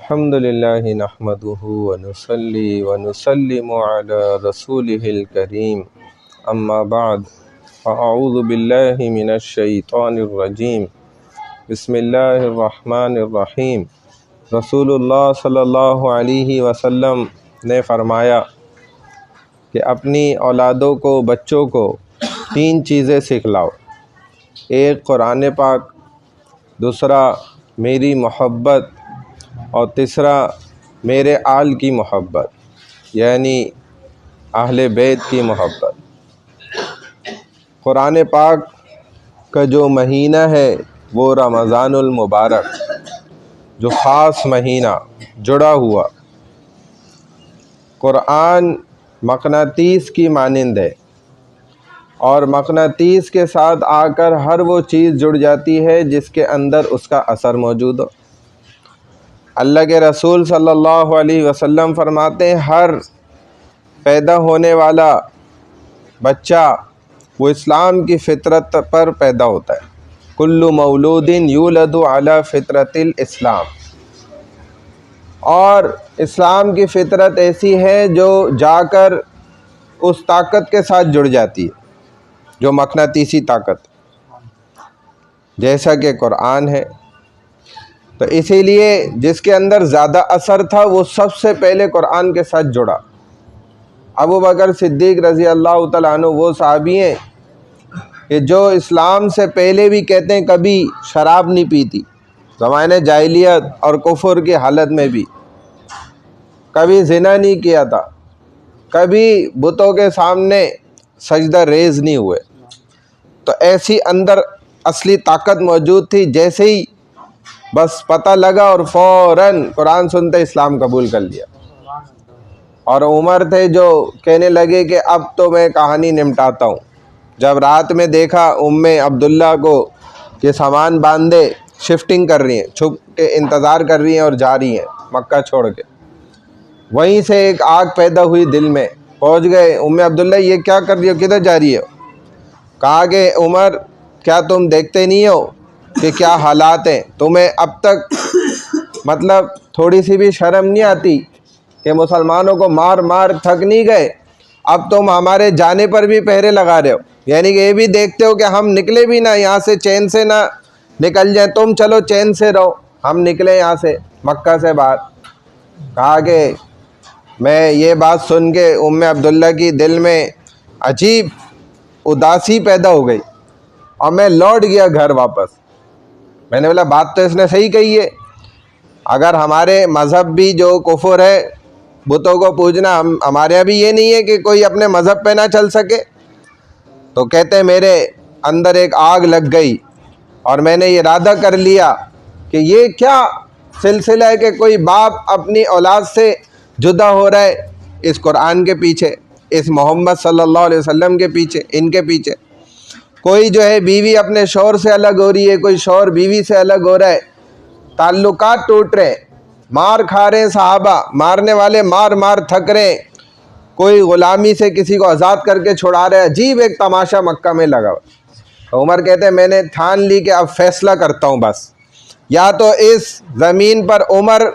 الحمد للہ نحمده ونصلي ونسلم على رسوله الكريم اما بعد فاعوذ باللہ من الشیطان الرجیم بسم اللہ الرحمن الرحیم۔ رسول اللہ صلی اللہ علیہ وسلم نے فرمایا کہ اپنی اولادوں کو، بچوں کو 3 چیزیں سکھلاؤ۔ ایک قرآن پاک، دوسرا میری محبت، اور تیسرا میرے آل کی محبت، یعنی اہل بیت کی محبت۔ قرآن پاک کا جو مہینہ ہے وہ رمضان المبارک، جو خاص مہینہ جڑا ہوا۔ قرآن مقناطیس کی مانند ہے، اور مقناطیس کے ساتھ آ کر ہر وہ چیز جڑ جاتی ہے جس کے اندر اس کا اثر موجود ہو۔ اللہ کے رسول صلی اللہ علیہ وسلم فرماتے ہیں ہر پیدا ہونے والا بچہ وہ اسلام کی فطرت پر پیدا ہوتا ہے۔ کل مولود یولد علی فطرت الاسلام، اور اسلام کی فطرت ایسی ہے جو جا کر اس طاقت کے ساتھ جڑ جاتی ہے جو مقناطیسی طاقت، جیسا کہ قرآن ہے۔ تو اسی لیے جس کے اندر زیادہ اثر تھا وہ سب سے پہلے قرآن کے ساتھ جڑا۔ ابو بکر صدیق رضی اللہ تعالیٰ عنہ وہ صحابی ہیں کہ جو اسلام سے پہلے بھی کہتے ہیں کبھی شراب نہیں پیتی، زمانے جاہلیت اور کفر کی حالت میں بھی کبھی زنا نہیں کیا تھا، کبھی بتوں کے سامنے سجدہ ریز نہیں ہوئے۔ تو ایسی اندر اصلی طاقت موجود تھی، جیسے ہی بس پتہ لگا اور فوراً قرآن سنتے اسلام قبول کر لیا۔ اور عمر تھے جو کہنے لگے کہ اب تو میں کہانی نمٹاتا ہوں۔ جب رات میں دیکھا ام عبداللہ کو کہ سامان باندھے شفٹنگ کر رہی ہیں، چھپ کے انتظار کر رہی ہیں اور جا رہی ہیں مکہ چھوڑ کے، وہیں سے ایک آگ پیدا ہوئی دل میں۔ پہنچ گئے، ام عبداللہ یہ کیا کر رہی ہو، کدھر جا رہی ہو؟ کہا کہ عمر کیا تم دیکھتے نہیں ہو کہ کیا حالات ہیں؟ تمہیں اب تک مطلب تھوڑی سی بھی شرم نہیں آتی کہ مسلمانوں کو مار مار تھک نہیں گئے، اب تم ہمارے جانے پر بھی پہرے لگا رہے ہو، یعنی کہ یہ بھی دیکھتے ہو کہ ہم نکلے بھی نہ یہاں سے، چین سے نہ نکل جائیں، تم چلو چین سے رہو، ہم نکلے یہاں سے مکہ سے باہر۔ کہا کہ میں یہ بات سن کے ام عبداللہ کی دل میں عجیب اداسی پیدا ہو گئی، اور میں لوٹ گیا گھر واپس۔ میں نے بولا بات تو اس نے صحیح کہی ہے، اگر ہمارے مذہب بھی جو کفر ہے بتوں کو پوجنا، ہمارے یہاں بھی یہ نہیں ہے کہ کوئی اپنے مذہب پہ نہ چل سکے۔ تو کہتے ہیں میرے اندر ایک آگ لگ گئی، اور میں نے یہ ارادہ کر لیا کہ یہ کیا سلسلہ ہے کہ کوئی باپ اپنی اولاد سے جدا ہو رہا ہے، اس قرآن کے پیچھے، اس محمد صلی اللہ علیہ وسلم کے پیچھے، ان کے پیچھے۔ کوئی جو ہے بیوی اپنے شوہر سے الگ ہو رہی ہے، کوئی شوہر بیوی سے الگ ہو رہا ہے، تعلقات ٹوٹ رہے ہیں، مار کھا رہے ہیں صحابہ، مارنے والے مار مار تھک رہے ہیں، کوئی غلامی سے کسی کو آزاد کر کے چھڑا رہا ہے، عجیب ایک تماشا مکہ میں لگا ہوا۔ عمر کہتے ہیں میں نے ٹھان لی کہ اب فیصلہ کرتا ہوں، بس یا تو اس زمین پر عمر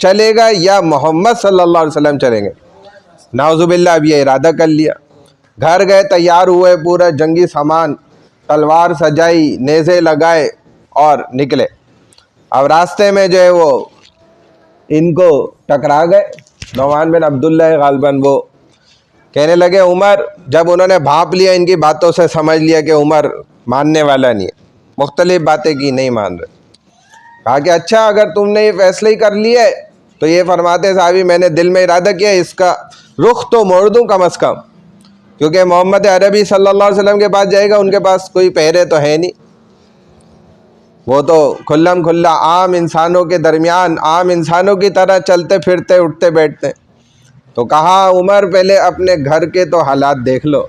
چلے گا یا محمد صلی اللہ علیہ وسلم چلیں گے۔ نعوذ باللہ اب یہ ارادہ کر لیا۔ گھر گئے، تیار ہوئے، پورا جنگی سامان، تلوار سجائی، نیزے لگائے اور نکلے۔ اب راستے میں جو ہے وہ ان کو ٹکرا گئے، نعمان بن عبداللہ غالباً، وہ کہنے لگے عمر، جب انہوں نے بھانپ لیا ان کی باتوں سے سمجھ لیا کہ عمر ماننے والا نہیں ہے، مختلف باتیں کی، نہیں مان رہے۔ کہا کہ اچھا اگر تم نے یہ فیصلہ ہی کر لیا ہے تو یہ فرماتے صحابی میں نے دل میں ارادہ کیا اس کا رخ تو موڑ دوں کم از کم، کیونکہ محمد عربی صلی اللہ علیہ وسلم کے پاس جائے گا، ان کے پاس کوئی پہرے تو ہے نہیں، وہ تو کھلم کھلا عام انسانوں کے درمیان عام انسانوں کی طرح چلتے پھرتے اٹھتے بیٹھتے۔ تو کہا عمر پہلے اپنے گھر کے تو حالات دیکھ لو،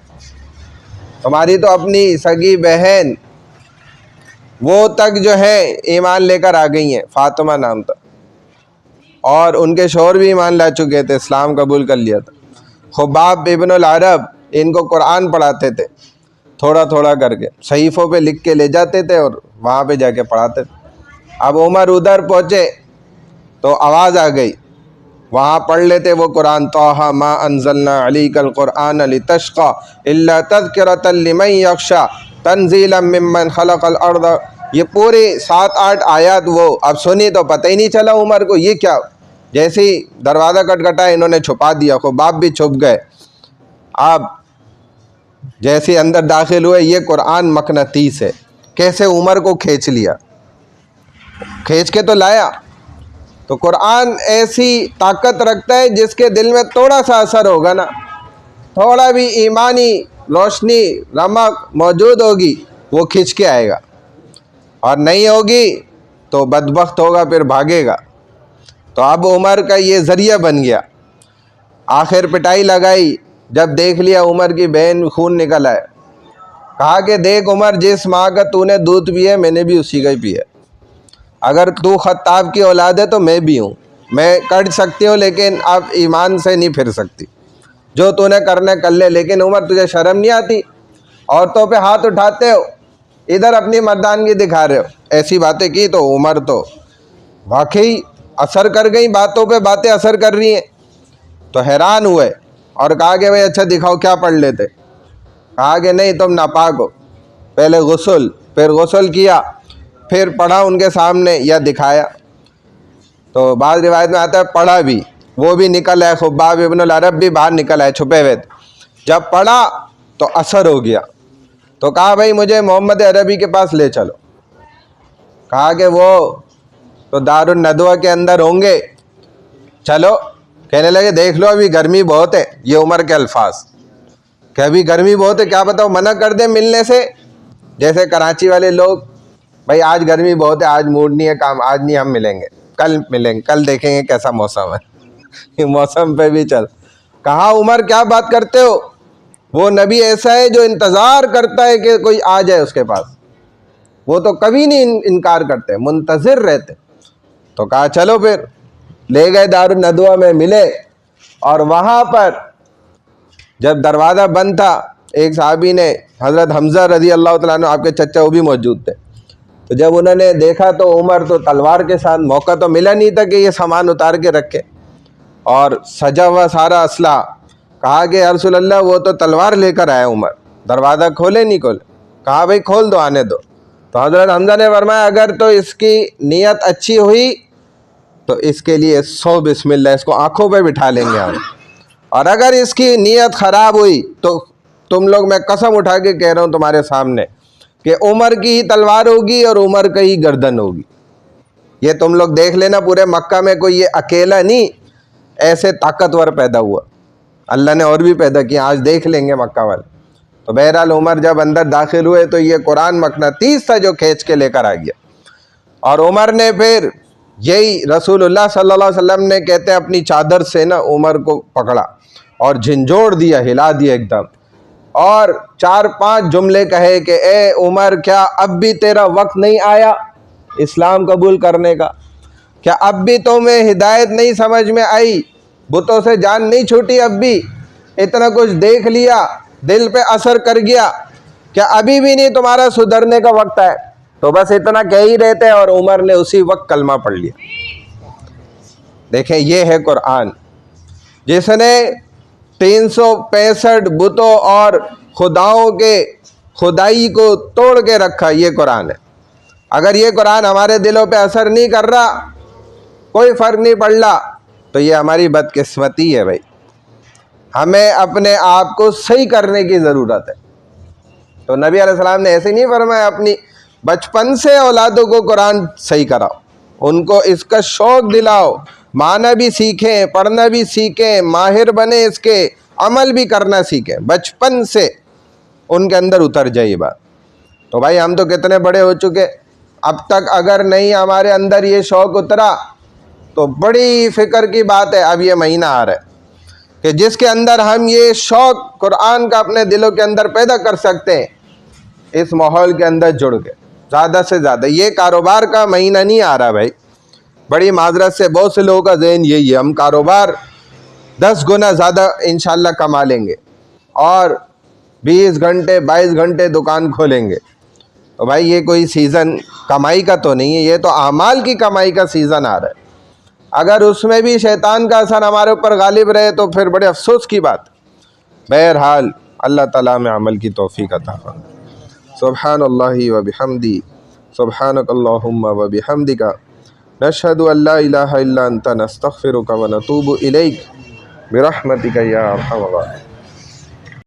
تمہاری تو اپنی سگی بہن وہ تک جو ہے ایمان لے کر آ گئی ہیں، فاطمہ نام تھا، اور ان کے شوہر بھی ایمان لا چکے تھے، اسلام قبول کر لیا تھا۔ خباب ابن العرب ان کو قرآن پڑھاتے تھے، تھوڑا تھوڑا کر کے صحیفوں پہ لکھ کے لے جاتے تھے اور وہاں پہ جا کے پڑھاتے تھے۔ اب عمر ادھر پہنچے تو آواز آ گئی، وہاں پڑھ لیتے وہ قرآن، طٰہٰ ما انزلنا علیک القرآن لتشقی الا تذکرۃ لمن یخشی تنزیلا ممن خلق الارض. یہ پورے 7-8 آیات وہ اب سنی تو پتہ ہی نہیں چلا عمر کو یہ کیا. جیسے ہی دروازہ کٹکھٹایا انہوں نے چھپا دیا، خود باپ بھی چھپ گئے. آپ جیسے اندر داخل ہوئے، یہ قرآن مقناطیس ہے، کیسے عمر کو کھینچ لیا، کھینچ کے تو لایا. تو قرآن ایسی طاقت رکھتا ہے جس کے دل میں تھوڑا سا اثر ہوگا نا، تھوڑا بھی ایمانی روشنی رمق موجود ہوگی وہ کھینچ کے آئے گا، اور نہیں ہوگی تو بدبخت ہوگا، پھر بھاگے گا. تو اب عمر کا یہ ذریعہ بن گیا. آخر پٹائی لگائی، جب دیکھ لیا عمر کی بہن خون نکل آئے، کہا کہ دیکھ عمر، جس ماں کا تو نے دودھ پیا میں نے بھی اسی کا ہی پیا. اگر تو خطاب کی اولاد ہے تو میں بھی ہوں، میں کٹ سکتی ہوں لیکن اب ایمان سے نہیں پھر سکتی. جو تو نے کرنا کر لے. لیکن عمر تجھے شرم نہیں آتی؟ عورتوں پہ ہاتھ اٹھاتے ہو، ادھر اپنی مردانگی دکھا رہے ہو. ایسی باتیں کی تو عمر تو واقعی اثر کر گئی، باتوں پہ باتیں اثر کر رہی ہیں. تو حیران ہوئے اور کہا کہ بھائی اچھا دکھاؤ کیا پڑھ لیتے. کہا کہ نہیں تم ناپاک ہو. پہلے غسل، پھر غسل کیا، پھر پڑھا ان کے سامنے یا دکھایا. تو بعض روایت میں آتا ہے پڑھا بھی، وہ بھی نکل آئے، خباب ابن العرب بھی باہر نکل آئے چھپے ہوئے. جب پڑھا تو اثر ہو گیا. تو کہا بھائی مجھے محمد عربی کے پاس لے چلو. کہا کہ وہ تو دار الندوہ کے اندر ہوں گے، چلو. کہنے لگے دیکھ لو ابھی گرمی بہت ہے. یہ عمر کے الفاظ کہ ابھی گرمی بہت ہے، کیا بتاؤ منع کر دیں ملنے سے. جیسے کراچی والے لوگ، بھائی آج گرمی بہت ہے، آج موڈ نہیں ہے کام، آج نہیں ہم ملیں گے، کل ملیں گے، کل دیکھیں گے کیسا موسم ہے. موسم پہ بھی چل. کہا عمر کیا بات کرتے ہو، وہ نبی ایسا ہے جو انتظار کرتا ہے کہ کوئی آ جائے اس کے پاس، وہ تو کبھی نہیں انکار کرتے، منتظر رہتے. تو کہا چلو پھر. لے گئے دار الندوہ میں ملے، اور وہاں پر جب دروازہ بند تھا ایک صحابی نے، حضرت حمزہ رضی اللہ تعالیٰ عنہ آپ کے چچا وہ بھی موجود تھے. تو جب انہوں نے دیکھا تو عمر تو تلوار کے ساتھ، موقع تو ملا نہیں تھا کہ یہ سامان اتار کے رکھے، اور سجا ہوا سارا اسلحہ. کہا کہ یا رسول اللہ وہ تو تلوار لے کر آئے عمر، دروازہ کھولے نہیں کھولے. کہا بھائی کھول دو، آنے دو. تو حضرت حمزہ نے فرمایا اگر تو اس کی نیت اچھی ہوئی تو اس کے لیے 100 بسم اللہ، اس کو آنکھوں پہ بٹھا لیں گے ہم. اور اگر اس کی نیت خراب ہوئی تو تم لوگ، میں قسم اٹھا کے کہہ رہا ہوں تمہارے سامنے، کہ عمر کی ہی تلوار ہوگی اور عمر کا ہی گردن ہوگی. یہ تم لوگ دیکھ لینا، پورے مکہ میں کوئی یہ اکیلا نہیں ایسے طاقتور پیدا ہوا، اللہ نے اور بھی پیدا کیا، آج دیکھ لیں گے مکہ والے. تو بہرحال عمر جب اندر داخل ہوئے تو یہ قرآن مقناطیس تھا جو کھینچ کے لے کر آ گیا. اور عمر نے پھر یہی رسول اللہ صلی اللہ علیہ وسلم نے کہتے ہیں اپنی چادر سے نا عمر کو پکڑا اور جھنجھوڑ دیا، ہلا دیا ایک دم، اور 4-5 جملے کہے کہ اے عمر کیا اب بھی تیرا وقت نہیں آیا اسلام قبول کرنے کا؟ کیا اب بھی تمہیں ہدایت نہیں سمجھ میں آئی؟ بتوں سے جان نہیں چھوٹی اب بھی؟ اتنا کچھ دیکھ لیا، دل پہ اثر کر گیا، کیا ابھی بھی نہیں تمہارا سدھرنے کا وقت ہے؟ تو بس اتنا کہہ ہی رہتے، اور عمر نے اسی وقت کلمہ پڑھ لیا. دیکھیں یہ ہے قرآن، جس نے 365 بتوں اور خداؤں کے خدائی کو توڑ کے رکھا. یہ قرآن ہے. اگر یہ قرآن ہمارے دلوں پہ اثر نہیں کر رہا، کوئی فرق نہیں پڑ رہا، تو یہ ہماری بدقسمتی ہے. بھائی ہمیں اپنے آپ کو صحیح کرنے کی ضرورت ہے. تو نبی علیہ السلام نے ایسے نہیں فرمایا، اپنی بچپن سے اولادوں کو قرآن صحیح کراؤ، ان کو اس کا شوق دلاؤ، معنی بھی سیکھیں، پڑھنا بھی سیکھیں، ماہر بنے، اس کے عمل بھی کرنا سیکھیں، بچپن سے ان کے اندر اتر جائے یہ بات. تو بھائی ہم تو کتنے بڑے ہو چکے، اب تک اگر نہیں ہمارے اندر یہ شوق اترا تو بڑی فکر کی بات ہے. اب یہ مہینہ آ رہا ہے کہ جس کے اندر ہم یہ شوق قرآن کا اپنے دلوں کے اندر پیدا کر سکتے ہیں، اس ماحول کے اندر جڑ کے زیادہ سے زیادہ. یہ کاروبار کا مہینہ نہیں آ رہا بھائی، بڑی معذرت سے بہت سے لوگوں کا ذہن یہی ہے ہم کاروبار 10 گنا زیادہ انشاءاللہ کما لیں گے اور 20 گھنٹے 22 گھنٹے دکان کھولیں گے. تو بھائی یہ کوئی سیزن کمائی کا تو نہیں ہے، یہ تو اعمال کی کمائی کا سیزن آ رہا ہے. اگر اس میں بھی شیطان کا اثر ہمارے اوپر غالب رہے تو پھر بڑے افسوس کی بات. بہرحال اللہ تعالیٰ میں عمل کی توفیق عطا فرمائے. سبحان اللہ و بحمدی سبحانک اللہم و بحمدک نشہد ان لا الہ الا انت نستغفرک و نتوب الیک برحمتک یا ارحم الراحمین.